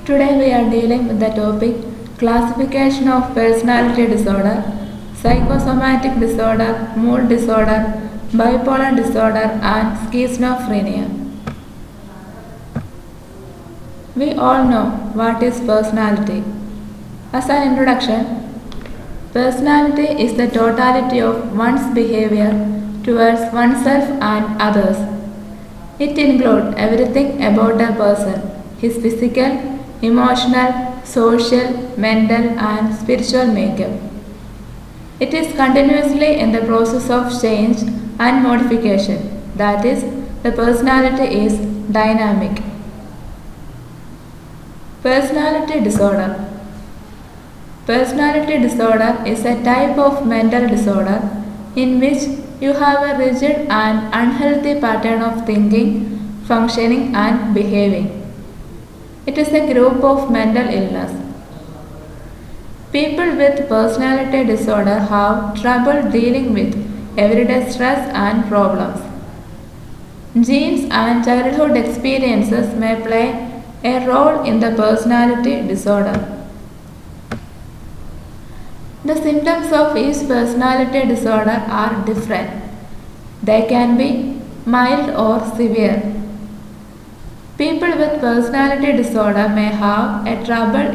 Today we are dealing with the topic classification of personality disorder, psychosomatic disorder, mood disorder, bipolar disorder and schizophrenia. We all know what is personality. As an introduction, personality is the totality of one's behavior towards oneself and others. It includes everything about a person, his physical, emotional, social, mental and spiritual makeup. It is continuously in the process of change and modification. That is, the personality is dynamic. Personality disorder. Personality disorder is a type of mental disorder in which you have a rigid and unhealthy pattern of thinking, functioning and behaving. It is a group of mental illness. People with personality disorder have trouble dealing with everyday stress and problems. Genes and childhood experiences may play a role in the personality disorder. The symptoms of each personality disorder are different. They can be mild or severe. People with personality disorder may have a trouble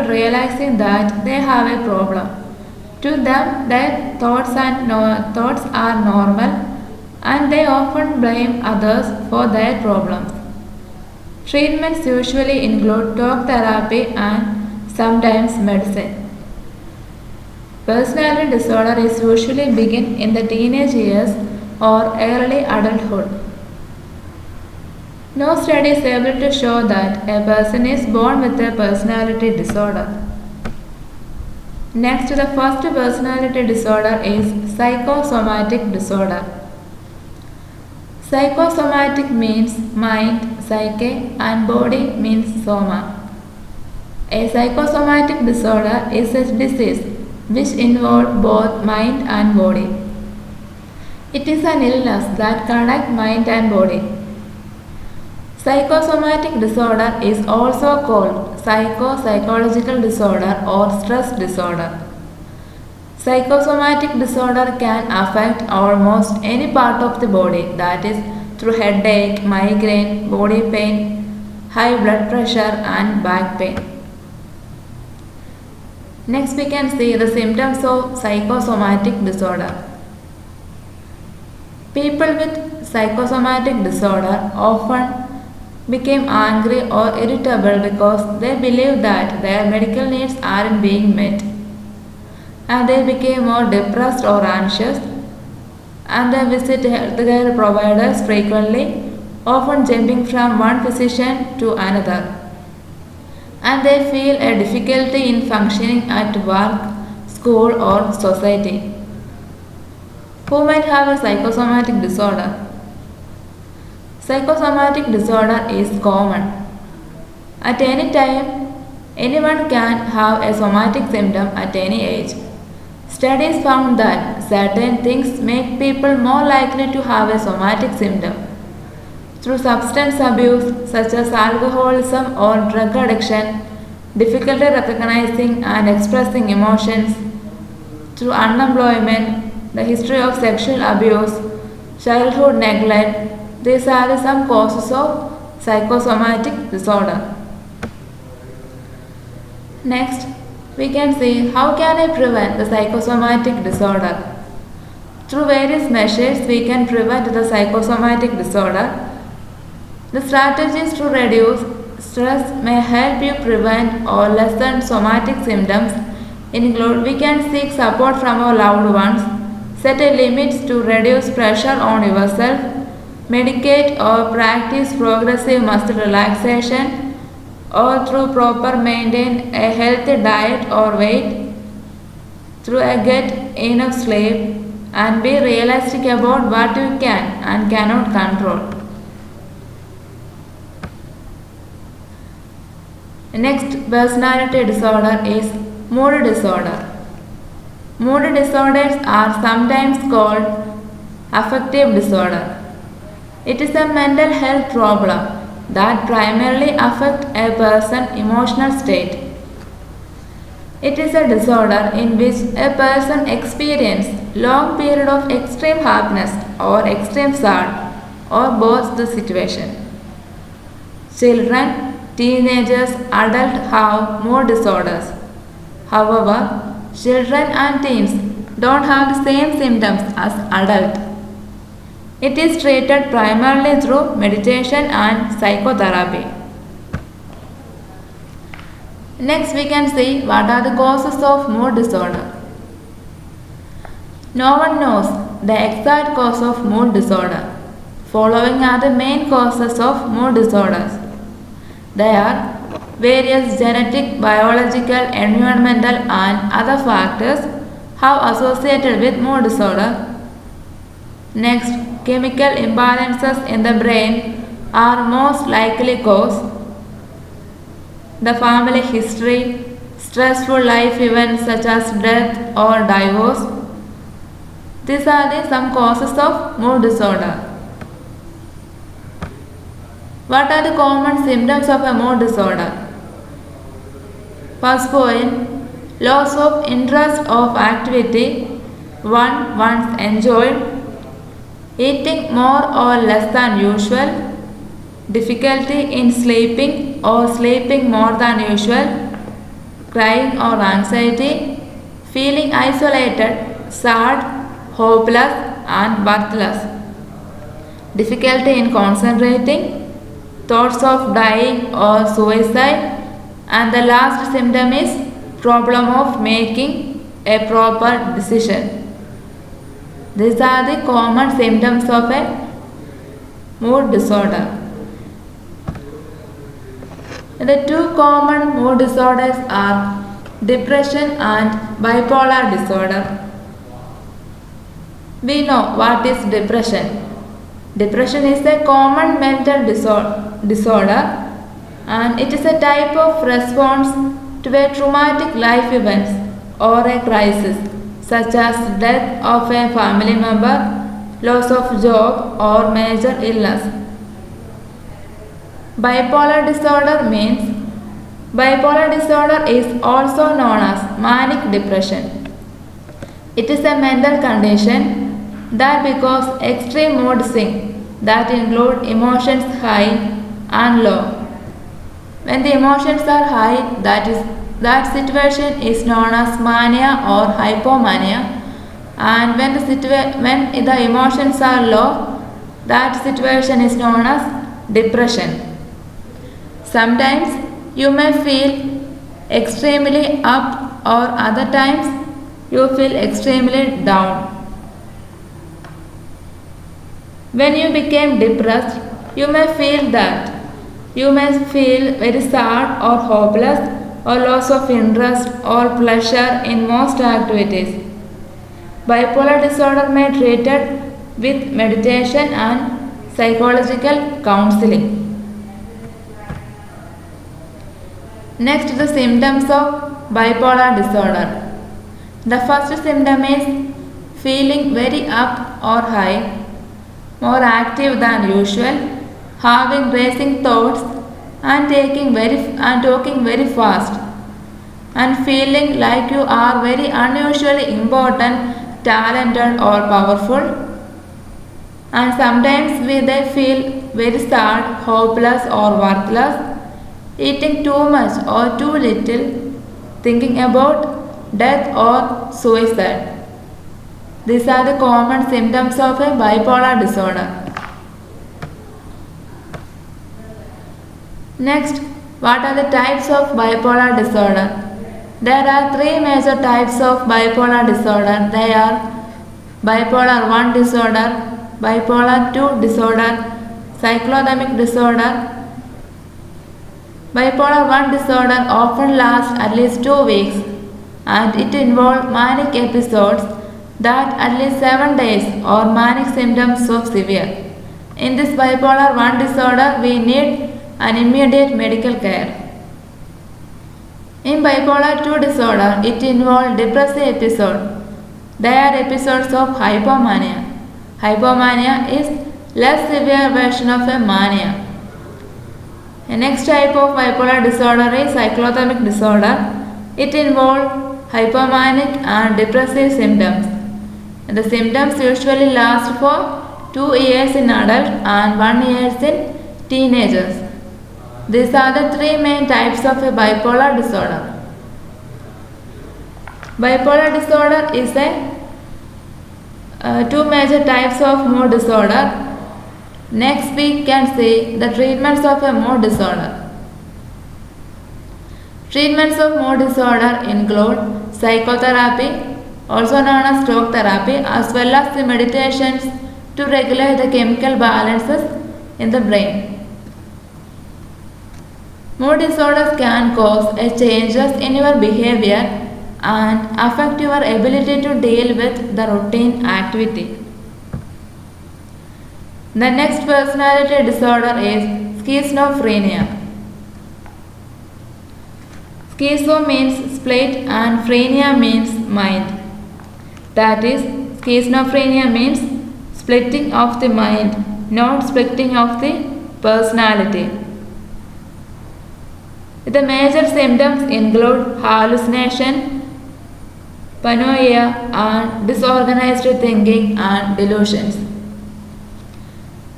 realizing that they have a problem. To them, their thoughts are normal and they often blame others for their problems. Treatments usually include talk therapy and sometimes medicine. Personality disorder is usually begin in the teenage years or early adulthood. No study is able to show that a person is born with a personality disorder. Next, the first personality disorder is psychosomatic disorder. Psychosomatic means mind, psyche and body means soma. A psychosomatic disorder is a disease which involves both mind and body. It is an illness that connects mind and body. Psychosomatic disorder is also called psychological disorder or stress disorder. Psychosomatic disorder can affect almost any part of the body, that is, through headache, migraine, body pain, high blood pressure and back pain. Next we can see the symptoms of psychosomatic disorder. People with psychosomatic disorder often become angry or irritable because they believe that their medical needs aren't being met. And they become more depressed or anxious and they visit healthcare providers frequently, often jumping from one physician to another. And they feel a difficulty in functioning at work, school or society. Who might have a psychosomatic disorder? Psychosomatic disorder is common. At any time, anyone can have a somatic symptom at any age. Studies found that certain things make people more likely to have a somatic symptom. Through substance abuse such as alcoholism or drug addiction, difficulty recognizing and expressing emotions, through unemployment, the history of sexual abuse, childhood neglect, these are some causes of psychosomatic disorder. Next, we can see how can I prevent the psychosomatic disorder. Through various measures, we can prevent the psychosomatic disorder. The strategies to reduce stress may help you prevent or lessen somatic symptoms include we can seek support from our loved ones, set a limits to reduce pressure on yourself, medicate or practice progressive muscle relaxation, or through proper maintain a healthy diet or weight, through a get enough sleep and be realistic about what you can and cannot control. Next personality disorder is mood disorder. Mood disorders are sometimes called affective disorder. It is a mental health problem that primarily affect a person's emotional state. It is a disorder in which a person experiences long period of extreme happiness or extreme sad or both the situation. Children, teenagers, adults have mood disorders. However, children and teens don't have the same symptoms as adults. It is treated primarily through meditation and psychotherapy. Next, we can see what are the causes of mood disorder. No one knows the exact cause of mood disorder. Following are the main causes of mood disorders. They are various genetic, biological, environmental, and other factors have associated with mood disorder. Next, chemical imbalances in the brain are most likely cause. The family history, stressful life events such as death or divorce. These are the some causes of mood disorder. What are the common symptoms of a mood disorder? First point, loss of interest of activity one once enjoyed, eating more or less than usual, difficulty in sleeping or sleeping more than usual, crying or anxiety, feeling isolated, sad, hopeless and worthless, difficulty in concentrating, thoughts of dying or suicide, and the last symptom is problem of making a proper decision. These are the common symptoms of a mood disorder. The two common mood disorders are depression and bipolar disorder. We know what is depression. Depression is a common mental disorder and it is a type of response to a traumatic life events or a crisis such as death of a family member, loss of job or major illness. Bipolar disorder means bipolar disorder is also known as manic depression. It is a mental condition that because extreme mood swings that include emotions high and low. When the emotions are high, that situation is known as mania or hypomania, and when the emotions are low, that situation is known as depression. Sometimes you may feel extremely up or other times you feel extremely down. When you became depressed, you may feel very sad or hopeless or loss of interest or pleasure in most activities. Bipolar disorder may be treated with meditation and psychological counseling. Next, the symptoms of bipolar disorder. The first symptom is feeling very up or high, more active than usual, having racing thoughts and talking very fast, and feeling like you are very unusually important, talented or powerful. And sometimes they feel very sad, hopeless or worthless, eating too much or too little, thinking about death or suicide. These are the common symptoms of a bipolar disorder. Next, what are the types of bipolar disorder? There are three major types of bipolar disorder. They are bipolar 1 disorder, bipolar 2 disorder, cyclothymic disorder. Bipolar 1 disorder often lasts at least 2 weeks and it involves manic episodes that at least 7 days or manic symptoms of severe. In this bipolar 1 disorder, we need an immediate medical care. In bipolar 2 disorder, it involves depressive episodes. They are episodes of hypomania. Hypomania is less severe version of a mania. The next type of bipolar disorder is cyclothymic disorder. It involves hypomanic and depressive symptoms. And the symptoms usually last for 2 years in adults and 1 year in teenagers. These are the 3 main types of a bipolar disorder. Bipolar disorder is a 2 major types of mood disorder. Next we can see the treatments of a mood disorder. Treatments of mood disorder include psychotherapy, also known as talk therapy, as well as the meditations to regulate the chemical balances in the brain. Mood disorders can cause a changes in your behavior and affect your ability to deal with the routine activity. The next personality disorder is schizophrenia. Schizo means split and phrenia means mind. That is, schizophrenia means splitting of the mind, not splitting of the personality. The major symptoms include hallucination, paranoia, and disorganized thinking and delusions.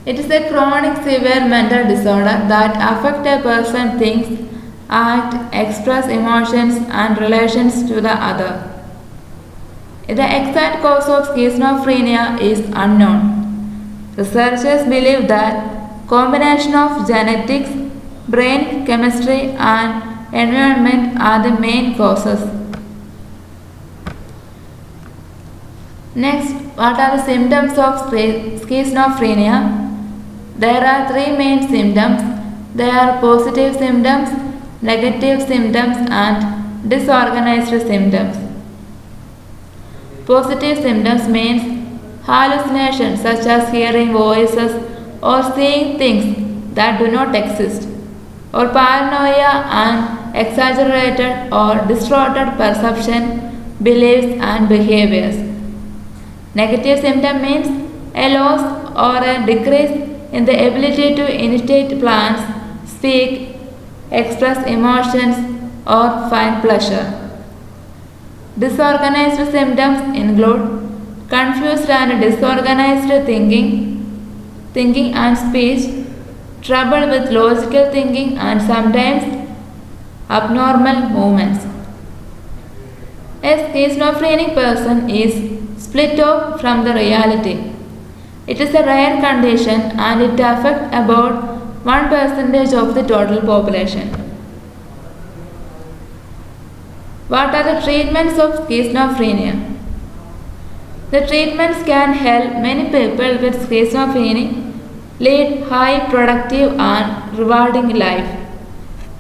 It is a chronic severe mental disorder that affects a person's thinks, act, express emotions and relations to the other. The exact cause of schizophrenia is unknown. Researchers believe that combination of genetics, brain chemistry and environment are the main causes. Next, what are the symptoms of schizophrenia? There are 3 main symptoms. There are positive symptoms, negative symptoms and disorganized symptoms. Positive symptoms means hallucinations such as hearing voices or seeing things that do not exist, or paranoia and exaggerated or distorted perception, beliefs and behaviors. Negative symptom means a loss or a decrease in the ability to initiate plans, speak, express emotions or find pleasure. Disorganized symptoms include confused and disorganized thinking and speech, trouble with logical thinking and sometimes abnormal movements. A schizophrenic person is split off from the reality. It is a rare condition and it affects about 1% of the total population. What are the treatments of schizophrenia? The treatments can help many people with schizophrenia lead high, productive and rewarding life.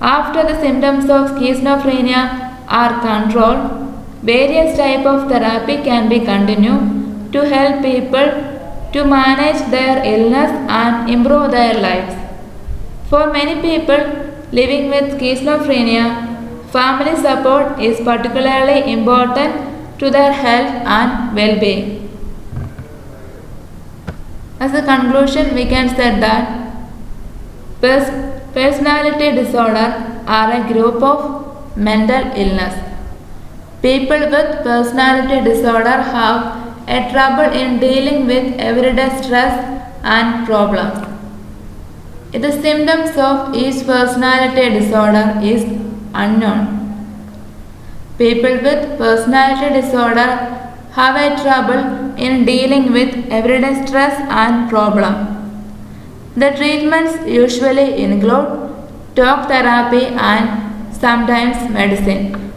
After the symptoms of schizophrenia are controlled, various types of therapy can be continued to help people to manage their illness and improve their lives. For many people living with schizophrenia, family support is particularly important to their health and well-being. As a conclusion, we can say that personality disorder are a group of mental illness. People with personality disorder have a trouble in dealing with everyday stress and problems. The symptoms of each personality disorder is unknown. People with personality disorder have a trouble in dealing with everyday stress and problem. The treatments usually include talk therapy and sometimes medicine.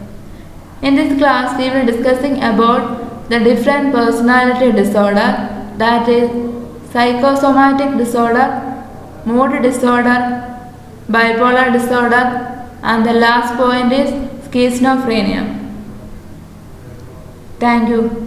In this class, we will discussing about the different personality disorder, that is psychosomatic disorder, mood disorder, bipolar disorder, and the last point is schizophrenia. Thank you.